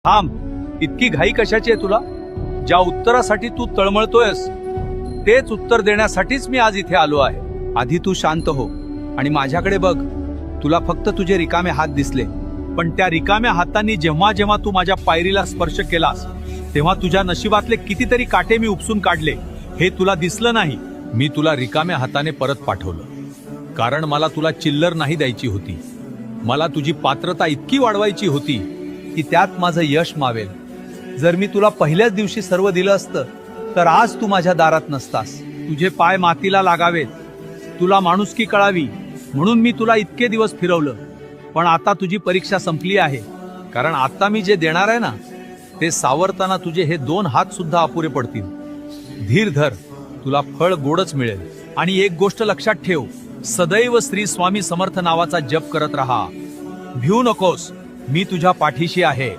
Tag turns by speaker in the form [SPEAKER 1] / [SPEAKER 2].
[SPEAKER 1] थांब, इतकी घाई कशाची आहे तुला? ज्या उत्तरासाठी तू तळमळतोयस तेच उत्तर देण्यासाठीच मी आज इथे आलो आहे. आधी तू शांत हो आणि माझ्याकडे बघ. तुला फक्त तुझे रिकामे हात दिसले, पण त्या रिकाम्या हातांनी जेव्हा जेव्हा तू माझ्या पायरीला स्पर्श केलास तेव्हा तुझ्या नशिबातले कितीतरी काटे मी उपसून काढले. हे तुला दिसलं नाही. मी तुला रिकाम्या हाताने परत पाठवलं, कारण मला तुला चिल्लर नाही द्यायची होती. मला तुझी पात्रता इतकी वाढवायची होती की त्यात माझं यश मावेल. जर मी तुला पहिल्याच दिवशी सर्व दिलं असतं तर आज तू माझ्या दारात नसतास. तुझे पाय मातीला लागावेत, तुला माणुसकी कळावी म्हणून मी तुला इतके दिवस फिरवलं. पण आता तुझी परीक्षा संपली आहे, कारण आता मी जे देणार आहे ना ते सावरताना तुझे हे 2 हात सुद्धा अपुरे पडतील. धीर धर, तुला फळ गोडच मिळेल. आणि एक गोष्ट लक्षात ठेव, सदैव श्री स्वामी समर्थ नावाचा जप करत राहा. भिवू नकोस, मी तुझ्या पाठीशी आहे.